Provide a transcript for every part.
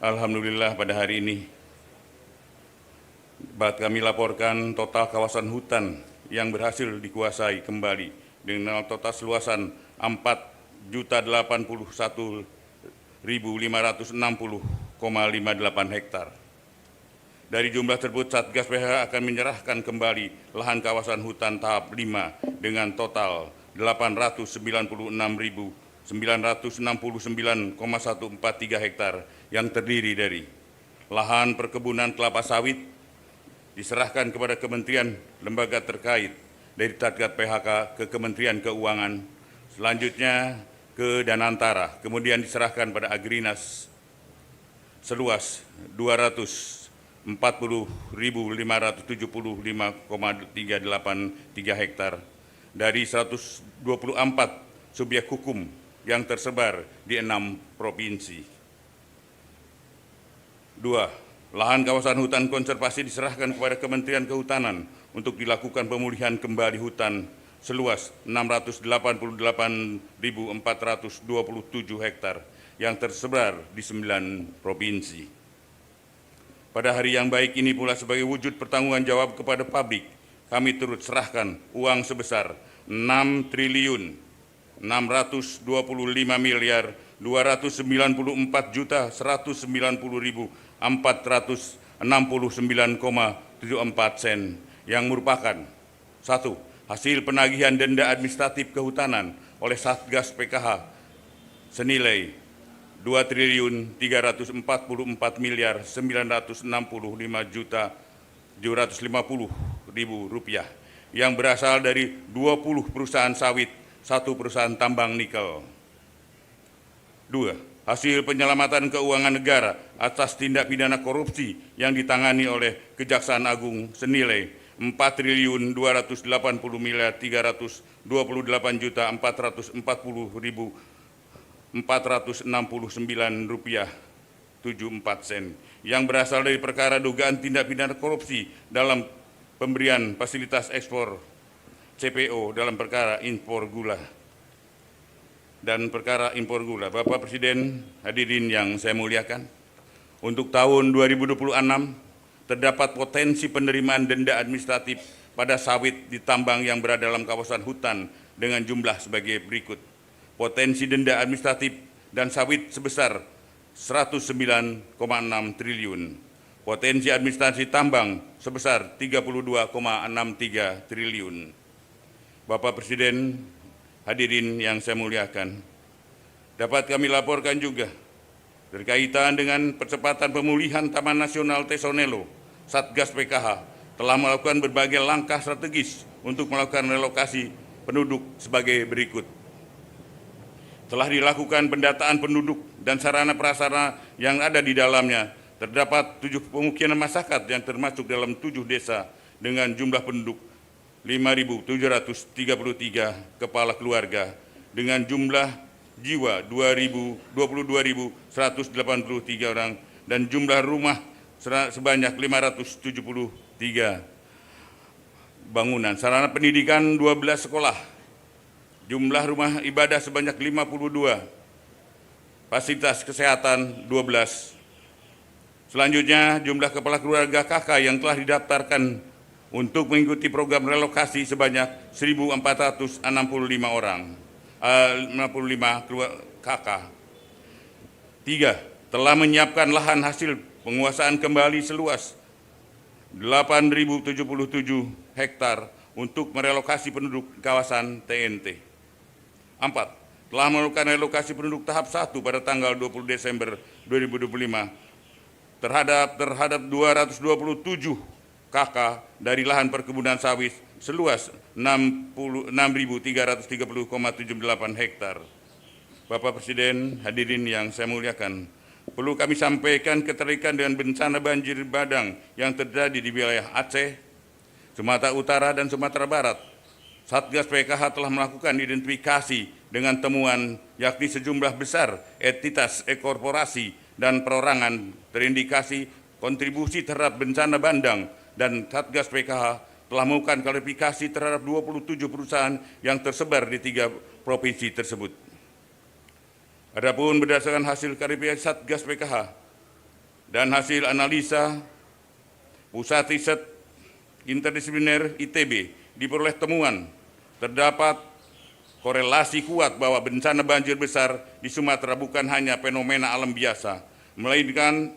Alhamdulillah pada hari ini dapat kami laporkan total kawasan hutan yang berhasil dikuasai kembali dengan total seluasan 4.081.560,58 hektar. Dari jumlah tersebut, Satgas PHK akan menyerahkan kembali lahan kawasan hutan tahap 5 dengan total 896.969,143 hektar yang terdiri dari lahan perkebunan kelapa sawit diserahkan kepada kementerian lembaga terkait dari Satgas PHK ke Kementerian Keuangan, selanjutnya ke Danantara, kemudian diserahkan pada Agrinas seluas 240.575,383 hektar dari 124 subjek hukum yang tersebar di 6 provinsi. 2. Lahan kawasan hutan konservasi diserahkan kepada Kementerian Kehutanan untuk dilakukan pemulihan kembali hutan seluas 688.427 hektar yang tersebar di 9 provinsi. Pada hari yang baik ini pula sebagai wujud pertanggungan jawab kepada publik, kami turut serahkan uang sebesar 6.621.190.469,74 sen yang merupakan 1. Hasil penagihan denda administratif kehutanan oleh Satgas PKH senilai Rp2.344.965.750.000 yang berasal dari 20 perusahaan sawit, 1 perusahaan tambang nikel. 2. Hasil penyelamatan keuangan negara atas tindak pidana korupsi yang ditangani oleh Kejaksaan Agung senilai Rp4.280.369.469,74 yang berasal dari perkara dugaan tindak pidana korupsi dalam pemberian fasilitas ekspor CPO dalam perkara impor gula dan perkara impor gula. Bapak Presiden, hadirin yang saya muliakan, untuk tahun 2026 terdapat potensi penerimaan denda administratif pada sawit di tambang yang berada dalam kawasan hutan dengan jumlah sebagai berikut. Potensi denda administratif dan sawit sebesar 109,6 triliun. Potensi administrasi tambang sebesar 32,63 triliun. Bapak Presiden, hadirin yang saya muliakan, dapat kami laporkan juga berkaitan dengan percepatan pemulihan Taman Nasional Tesonelo, Satgas PKH telah melakukan berbagai langkah strategis untuk melakukan relokasi penduduk sebagai berikut. Telah dilakukan pendataan penduduk dan sarana prasarana yang ada di dalamnya. Terdapat 7 pemukiman masyarakat yang termasuk dalam 7 desa dengan jumlah penduduk 5.733 kepala keluarga dengan jumlah jiwa 22.183 orang dan jumlah rumah sebanyak 573 bangunan. Sarana pendidikan 12 sekolah. Jumlah rumah ibadah sebanyak 52, fasilitas kesehatan 12. Selanjutnya, jumlah kepala keluarga KK yang telah didaftarkan untuk mengikuti program relokasi sebanyak 1.465 orang, 65 KK. 3. Telah menyiapkan lahan hasil penguasaan kembali seluas 8.077 hektar untuk merelokasi penduduk kawasan TNT. 4. Telah melakukan relokasi penduduk tahap 1 pada tanggal 20 Desember 2025 terhadap 227 KK dari lahan perkebunan sawit seluas 6.330,78 hektar. Bapak Presiden, hadirin yang saya muliakan, perlu kami sampaikan keterkaitan dengan bencana banjir bandang yang terjadi di wilayah Aceh, Sumatera Utara, dan Sumatera Barat. Satgas PKH telah melakukan identifikasi dengan temuan yakni sejumlah besar entitas korporasi dan perorangan terindikasi kontribusi terhadap bencana bandang, dan Satgas PKH telah melakukan klarifikasi terhadap 27 perusahaan yang tersebar di 3 provinsi tersebut. Adapun berdasarkan hasil klarifikasi Satgas PKH, dan hasil analisa Pusat Riset Interdisipliner ITB diperoleh temuan terdapat korelasi kuat bahwa bencana banjir besar di Sumatera bukan hanya fenomena alam biasa, melainkan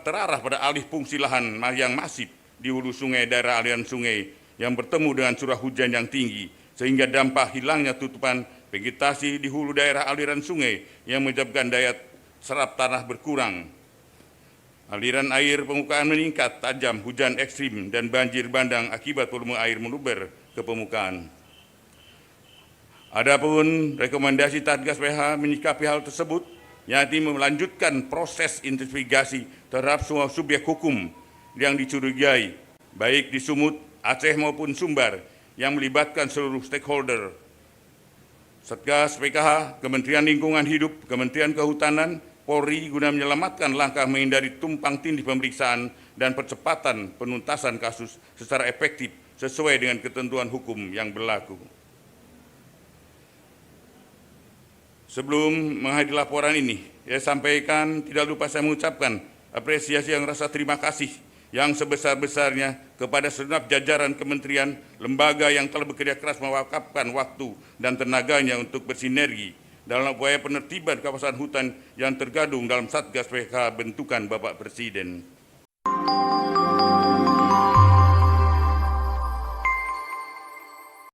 terarah pada alih fungsi lahan yang masif di hulu sungai daerah aliran sungai yang bertemu dengan curah hujan yang tinggi, sehingga dampak hilangnya tutupan vegetasi di hulu daerah aliran sungai yang menyebabkan daya serap tanah berkurang. Aliran air permukaan meningkat tajam, hujan ekstrim, dan banjir bandang akibat volume air meluber ke permukaan. Adapun rekomendasi Satgas PH menyikapi hal tersebut, yakni melanjutkan proses investigasi terhadap semua subjek hukum yang dicurigai, baik di Sumut, Aceh maupun Sumbar, yang melibatkan seluruh stakeholder. Satgas PKH, Kementerian Lingkungan Hidup, Kementerian Kehutanan, Polri guna menyelamatkan langkah menghindari tumpang tindih pemeriksaan dan percepatan penuntasan kasus secara efektif sesuai dengan ketentuan hukum yang berlaku. Sebelum menghadiri laporan ini, saya sampaikan tidak lupa saya mengucapkan apresiasi yang rasa terima kasih yang sebesar-besarnya kepada segenap jajaran kementerian, lembaga yang telah bekerja keras mewakafkan waktu dan tenaganya untuk bersinergi dalam upaya penertiban kawasan hutan yang tergabung dalam Satgas PK bentukan Bapak Presiden.